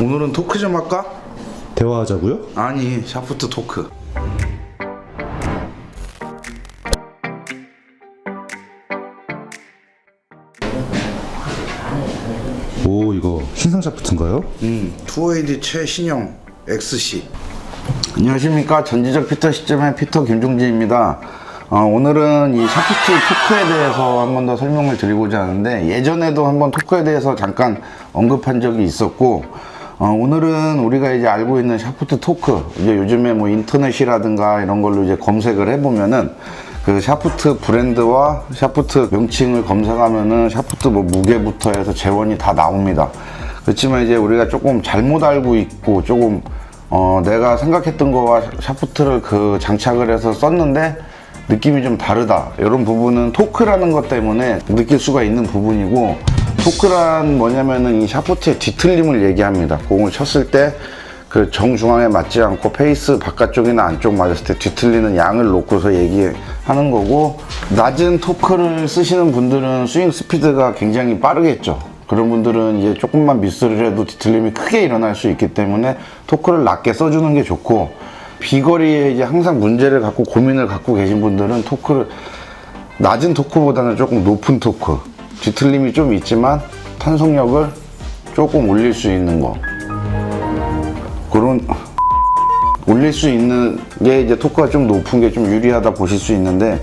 오늘은 토크 좀 할까? 대화하자고요? 아니, 샤프트 토크. 오, 이거 신상 샤프트인가요? 2AD 최신형 XC. 안녕하십니까, 전지적 피터 시점의 피터 김종진입니다. 오늘은 이 샤프트 토크에 대해서 한 번 더 설명을 드리고자 하는데, 예전에도 한번 토크에 대해서 잠깐 언급한 적이 있었고, 오늘은 우리가 이제 알고 있는 샤프트 토크, 이제 요즘에 뭐 인터넷이라든가 이런 걸로 이제 검색을 해보면은 그 샤프트 브랜드와 샤프트 명칭을 검색하면은 샤프트 뭐 무게부터 해서 재원이 다 나옵니다. 그렇지만 이제 우리가 조금 잘못 알고 있고 조금 내가 생각했던 거와 샤프트를 그 장착을 해서 썼는데 느낌이 좀 다르다, 이런 부분은 토크라는 것 때문에 느낄 수가 있는 부분이고, 토크란 뭐냐면은 이 샤프트의 뒤틀림을 얘기합니다. 공을 쳤을 때 그 정중앙에 맞지 않고 페이스 바깥쪽이나 안쪽 맞았을 때 뒤틀리는 양을 놓고서 얘기하는 거고, 낮은 토크를 쓰시는 분들은 스윙 스피드가 굉장히 빠르겠죠. 그런 분들은 이제 조금만 미스를 해도 뒤틀림이 크게 일어날 수 있기 때문에 토크를 낮게 써주는 게 좋고, 비거리에 이제 항상 문제를 갖고 고민을 갖고 계신 분들은 토크를 낮은 토크보다는 조금 높은 토크, 뒤틀림이 좀 있지만 탄속력을 조금 올릴 수 있는 거, 그런 올릴 수 있는 게 이제 토크가 좀 높은 게 좀 유리하다 보실 수 있는데,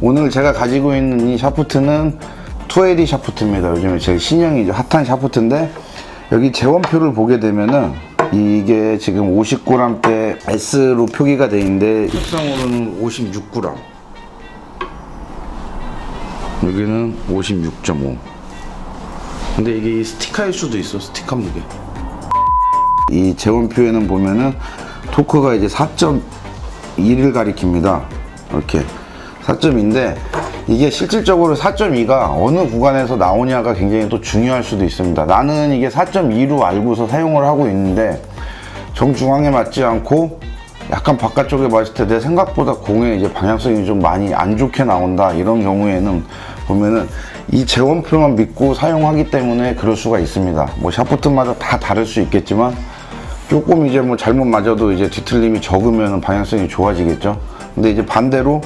오늘 제가 가지고 있는 이 샤프트는 2AD 샤프트입니다. 요즘에 제일 신형이죠. 핫한 샤프트인데, 여기 재원표를 보게 되면은 이게 지금 59g대 S로 표기가 돼 있는데 특성으로는 56g, 여기는 56.5. 근데 이게 스틱할 수도 있어. 스틱한 무게. 이 재원표에는 보면은 토크가 이제 4.1을 가리킵니다. 이렇게 4.2인데 이게 실질적으로 4.2가 어느 구간에서 나오냐가 굉장히 또 중요할 수도 있습니다. 나는 이게 4.2로 알고서 사용을 하고 있는데 정중앙에 맞지 않고 약간 바깥쪽에 맞을 때 내 생각보다 공의 이제 방향성이 좀 많이 안 좋게 나온다, 이런 경우에는 보면은 이 재원표만 믿고 사용하기 때문에 그럴 수가 있습니다. 뭐 샤프트마다 다 다를 수 있겠지만 조금 이제 뭐 잘못 맞아도 이제 뒤틀림이 적으면 방향성이 좋아지겠죠. 근데 이제 반대로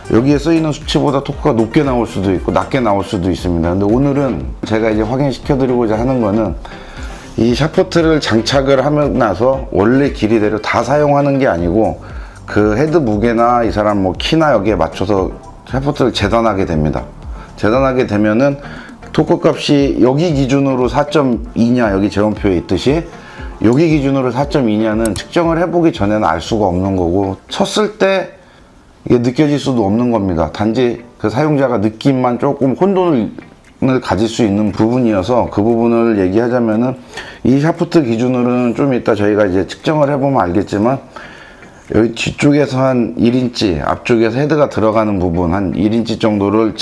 여기에 쓰이는 수치보다 토크가 높게 나올 수도 있고 낮게 나올 수도 있습니다. 근데 오늘은 제가 이제 확인시켜 드리고자 하는 거는, 이 샤프트를 장착을 하고 나서 원래 길이대로 다 사용하는 게 아니고 그 헤드 무게나 이 사람 뭐 키나 여기에 맞춰서 샤프트를 재단하게 됩니다. 재단하게 되면은 토크 값이 여기 기준으로 4.2냐, 여기 재원표에 있듯이 여기 기준으로 4.2냐는 측정을 해보기 전에는 알 수가 없는 거고, 쳤을 때 이게 느껴질 수도 없는 겁니다. 단지 그 사용자가 느낌만 조금 혼돈을 가질 수 있는 부분이어서, 그 부분을 얘기하자면은 이 샤프트 기준으로는 좀 이따 저희가 이제 측정을 해보면 알겠지만, 여기 뒤쪽에서 한 1인치, 앞쪽에서 헤드가 들어가는 부분 한 1인치 정도를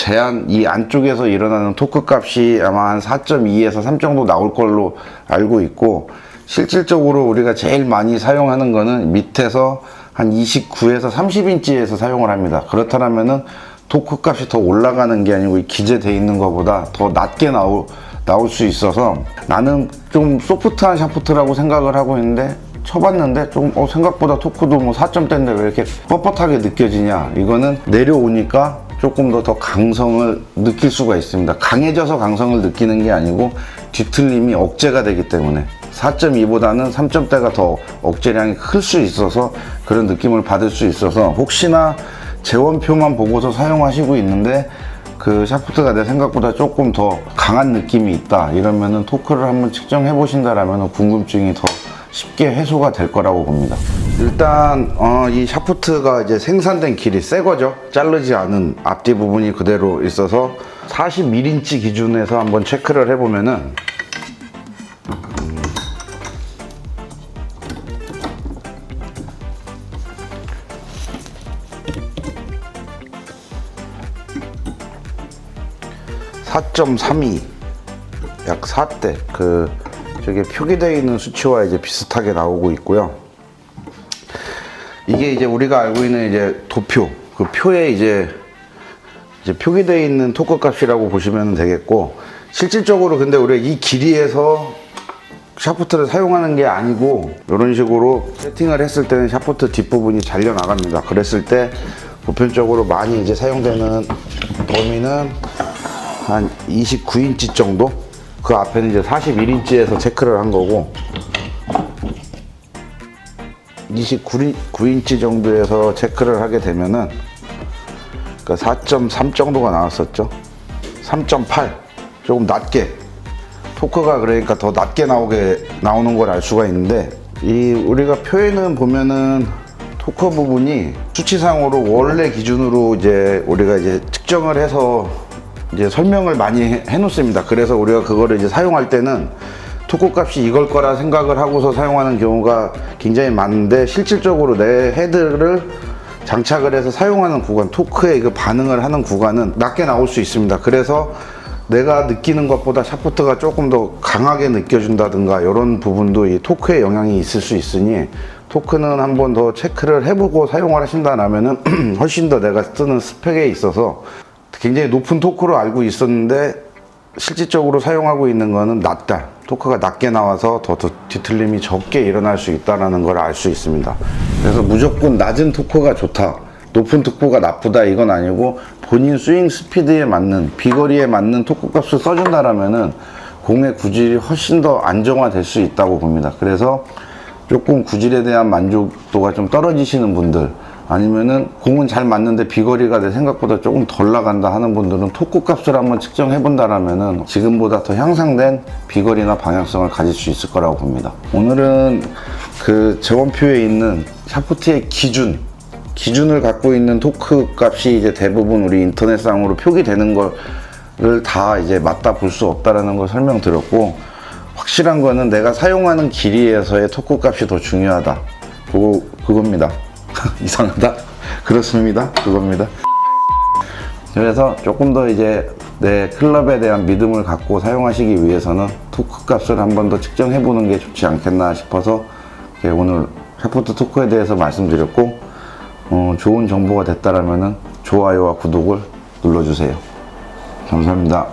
이 안쪽에서 일어나는 토크 값이 아마 한 4.2에서 3 정도 나올 걸로 알고 있고, 실질적으로 우리가 제일 많이 사용하는 거는 밑에서 한 29에서 30인치에서 사용을 합니다. 그렇다면은 토크 값이 더 올라가는 게 아니고 이 기재되어 있는 것보다 더 낮게 나올 수 있어서, 나는 좀 소프트한 샤프트라고 생각을 하고 있는데 쳐봤는데 좀 생각보다 토크도 뭐 4점대인데 왜 이렇게 뻣뻣하게 느껴지냐, 이거는 내려오니까 조금 더 강성을 느낄 수가 있습니다. 강해져서 강성을 느끼는 게 아니고 뒤틀림이 억제가 되기 때문에 4.2보다는 3점대가 더 억제량이 클 수 있어서 그런 느낌을 받을 수 있어서, 혹시나 재원표만 보고서 사용하시고 있는데 그 샤프트가 내 생각보다 조금 더 강한 느낌이 있다, 이러면은 토크를 한번 측정해 보신다라면 궁금증이 더 쉽게 해소가 될 거라고 봅니다. 일단 이 샤프트가 이제 생산된 길이 새 거죠. 자르지 않은 앞뒤 부분이 그대로 있어서 41인치 기준에서 한번 체크를 해보면은 4.32, 약 4대, 저게 표기되어 있는 수치와 이제 비슷하게 나오고 있고요. 이게 이제 우리가 알고 있는 이제 도표, 그 표에 이제 표기되어 있는 토크 값이라고 보시면 되겠고, 실질적으로 근데 우리가 이 길이에서 샤프트를 사용하는 게 아니고 이런 식으로 세팅을 했을 때는 샤프트 뒷부분이 잘려 나갑니다. 그랬을 때 보편적으로 많이 이제 사용되는 범위는 한 29인치 정도? 그 앞에는 이제 41인치에서 체크를 한 거고 29인치 정도에서 체크를 하게 되면은 그러니까 4.3 정도가 나왔었죠. 3.8 조금 낮게 토크가 그러니까 더 낮게 나오는 걸 알 수가 있는데 이 우리가 표에는 보면은 토크 부분이 수치상으로 원래 기준으로 이제 우리가 이제 측정을 해서 이제 설명을 많이 해 놓습니다. 그래서 우리가 그거를 이제 사용할 때는 토크 값이 이걸 거라 생각을 하고서 사용하는 경우가 굉장히 많은데 실질적으로 내 헤드를 장착을 해서 사용하는 구간, 토크의 그 반응을 하는 구간은 낮게 나올 수 있습니다. 그래서 내가 느끼는 것보다 샤프트가 조금 더 강하게 느껴진다든가 이런 부분도 이 토크에 영향이 있을 수 있으니 토크는 한 번 더 체크를 해보고 사용을 하신다면은 훨씬 더 내가 쓰는 스펙에 있어서 굉장히 높은 토크로 알고 있었는데 실질적으로 사용하고 있는 거는 낮다. 토크가 낮게 나와서 더 뒤틀림이 적게 일어날 수 있다는 걸 알 수 있습니다. 그래서 무조건 낮은 토크가 좋다. 높은 토크가 나쁘다 이건 아니고 본인 스윙 스피드에 맞는 비거리에 맞는 토크 값을 써준다라면은 공의 구질이 훨씬 더 안정화될 수 있다고 봅니다. 그래서 조금 구질에 대한 만족도가 좀 떨어지시는 분들 아니면은 공은 잘 맞는데 비거리가 내 생각보다 조금 덜 나간다 하는 분들은 토크 값을 한번 측정해 본다라면은 지금보다 더 향상된 비거리나 방향성을 가질 수 있을 거라고 봅니다. 오늘은 그 재원표에 있는 샤프트의 기준을 갖고 있는 토크 값이 이제 대부분 우리 인터넷상으로 표기되는 거를 다 이제 맞다 볼 수 없다라는 걸 설명드렸고 확실한 거는 내가 사용하는 길이에서의 토크 값이 더 중요하다. 그겁니다. 이상하다? 그렇습니다. 그겁니다. 그래서 조금 더 이제 내 클럽에 대한 믿음을 갖고 사용하시기 위해서는 토크 값을 한 번 더 측정해 보는 게 좋지 않겠나 싶어서 오늘 샤프트 토크에 대해서 말씀드렸고 좋은 정보가 됐다라면 좋아요와 구독을 눌러주세요. 감사합니다.